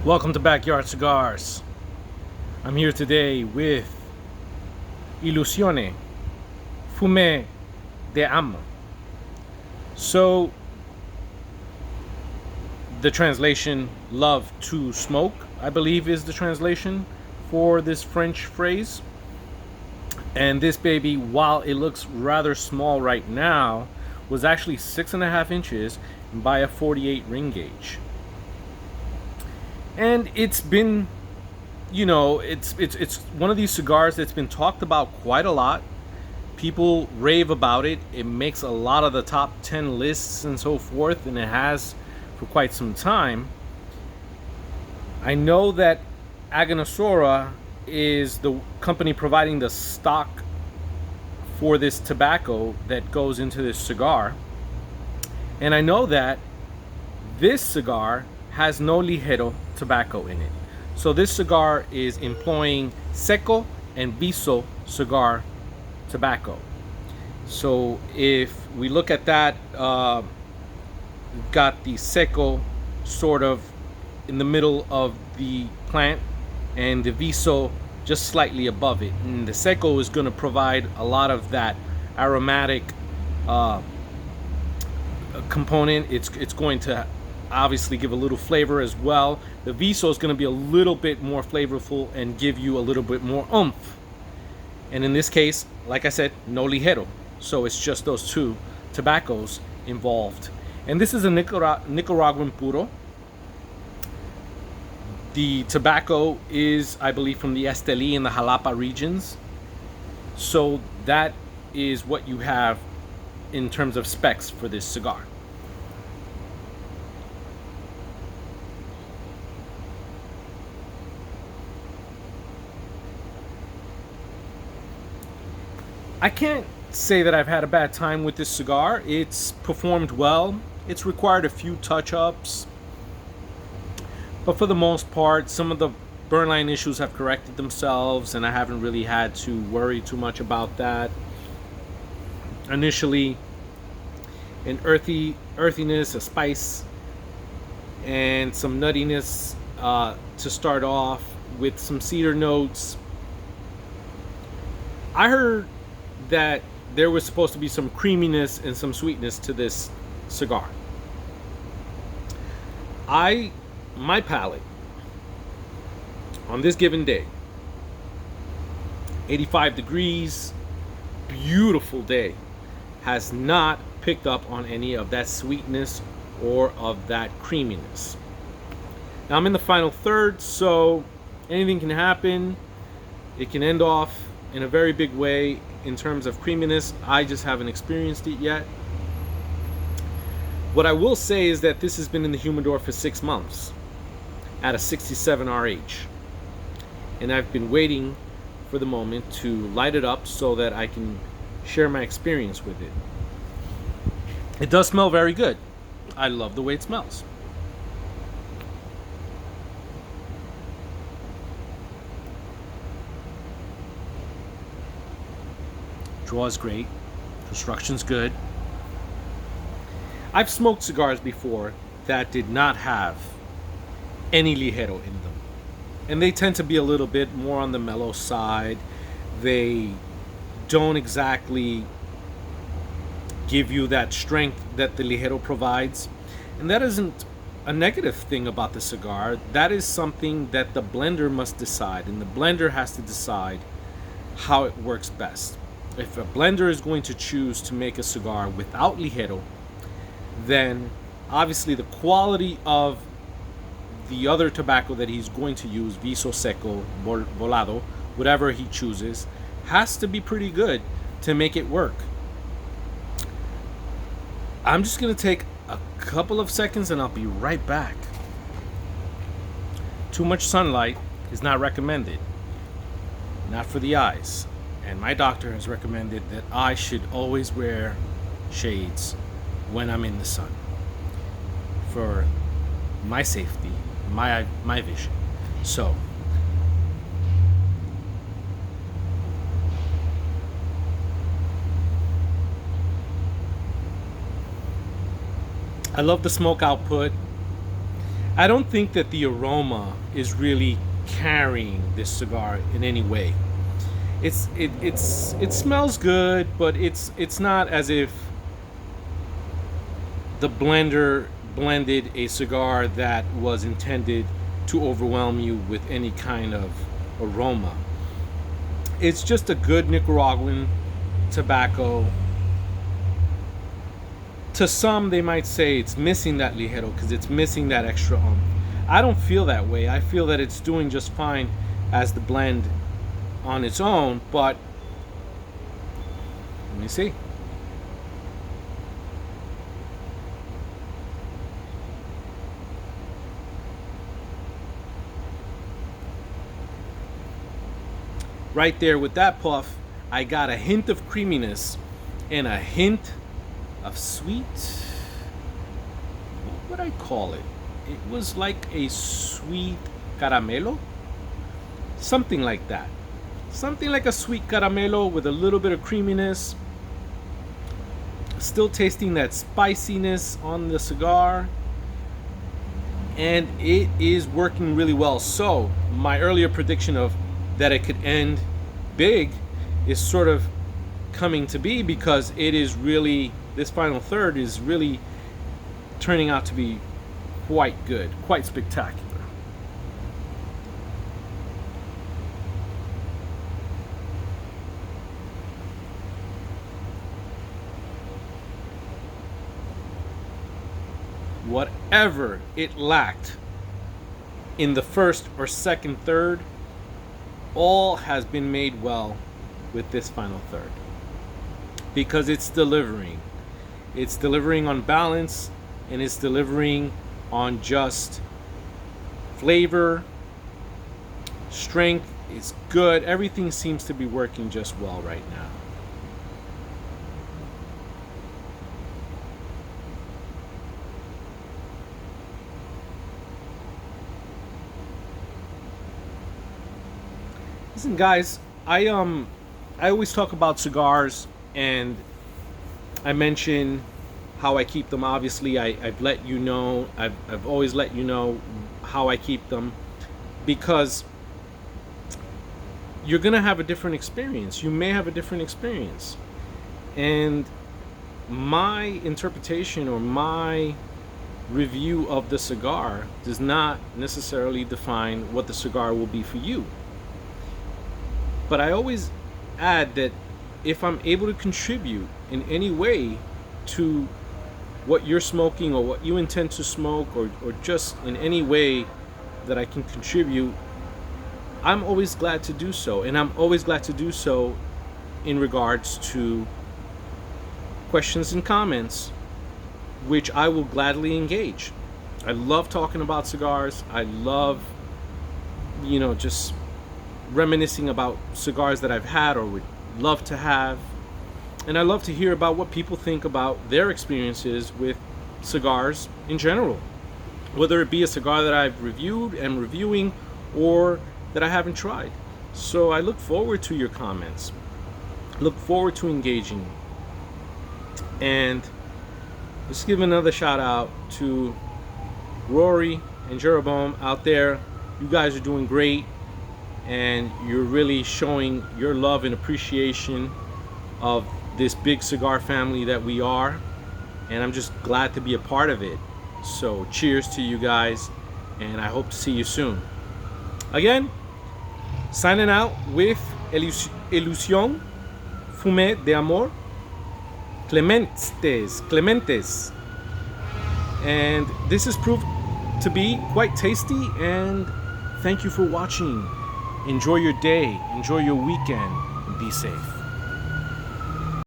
Welcome to Backyard Cigars. I'm here today with Illusione, Fume de Amo. So, the translation, love to smoke, I believe is the translation for this French phrase. And this baby, while it looks rather small right now, was actually 6.5 inches by a 48 ring gauge. And it's been, it's one of these cigars that's been talked about quite a lot. People rave about it. It makes a lot of the top 10 lists and so forth, and it has for quite some time. I know that Aganosora is the company providing the stock for this tobacco that goes into this cigar. And I know that this cigar has no ligero tobacco in it. So this cigar is employing seco and viso cigar tobacco. So if we look at that, we've got the seco sort of in the middle of the plant and the viso just slightly above it. And the seco is going to provide a lot of that aromatic component. It's going to obviously give a little flavor as well. The viso is going to be a little bit more flavorful and give you a little bit more oomph. And in this case, like I said, no ligero. So it's just those two tobaccos involved. And this is a Nicaraguan puro. The tobacco is, I believe, from the Esteli and the Jalapa regions. So that is what you have in terms of specs for this cigar. I can't say that I've had a bad time with this cigar. It's performed well. It's required a few touch-ups. But for the most part, some of the burn line issues have corrected themselves, and I haven't really had to worry too much about that. Initially, an earthiness, a spice, and some nuttiness to start off with some cedar notes. I heard that there was supposed to be some creaminess and some sweetness to this cigar. My palate on this given day, 85 degrees, beautiful day, has not picked up on any of that sweetness or of that creaminess. Now I'm in the final third, so anything can happen. It can end off in a very big way in terms of creaminess. I just haven't experienced it yet. What I will say is that this has been in the humidor for 6 months at a 67 RH. And I've been waiting for the moment to light it up so that I can share my experience with it. It does smell very good. I love the way it smells. Draw is great. Construction's good. I've smoked cigars before that did not have any ligero in them. And they tend to be a little bit more on the mellow side. They don't exactly give you that strength that the ligero provides. And that isn't a negative thing about the cigar. That is something that the blender must decide. And the blender has to decide how it works best. If a blender is going to choose to make a cigar without ligero, then obviously the quality of the other tobacco that he's going to use, viso seco, volado, whatever he chooses, has to be pretty good to make it work. I'm just going to take a couple of seconds and I'll be right back. Too much sunlight is not recommended, not for the eyes. And my doctor has recommended that I should always wear shades when I'm in the sun for my safety, my vision. So I love the smoke output. I don't think that the aroma is really carrying this cigar in any way. It smells good, but it's not as if the blender blended a cigar that was intended to overwhelm you with any kind of aroma. It's just a good Nicaraguan tobacco. To some, they might say it's missing that ligero because it's missing that extra oomph. I don't feel that way. I feel that it's doing just fine as the blend on its own, but let me see. Right there with that puff, I got a hint of creaminess and a hint of sweet. What would I call it? It was like a sweet caramelo, something like that. Something like a sweet caramelo with a little bit of creaminess. Still tasting that spiciness on the cigar. And it is working really well. So my earlier prediction of that it could end big is sort of coming to be, because it is really, this final third is really turning out to be quite good, quite spectacular. Whatever it lacked in the first or second third, all has been made well with this final third, because it's delivering. It's delivering on balance, and it's delivering on just flavor, strength is good. Everything seems to be working just well right now. Listen, guys, I always talk about cigars, and I mention how I keep them. Obviously, I've let you know. I've always let you know how I keep them, because you're gonna have a different experience. You may have a different experience, and my interpretation or my review of the cigar does not necessarily define what the cigar will be for you. But I always add that if I'm able to contribute in any way to what you're smoking or what you intend to smoke, or just in any way that I can contribute, I'm always glad to do so. And I'm always glad to do so in regards to questions and comments, which I will gladly engage. I love talking about cigars. I love, just reminiscing about cigars that I've had or would love to have. And I love to hear about what people think about their experiences with cigars in general, whether it be a cigar that I've reviewed and reviewing or that I haven't tried. So I look forward to your comments, look forward to engaging. And let's give another shout out to Rory and Jeroboam out there. You guys are doing great, and you're really showing your love and appreciation of this big cigar family that we are, and I'm just glad to be a part of it. So cheers to you guys, and I hope to see you soon. Again, signing out with Illusione, Fume de Amor, Clementes. And this has proved to be quite tasty, and thank you for watching. Enjoy your day, enjoy your weekend, and be safe.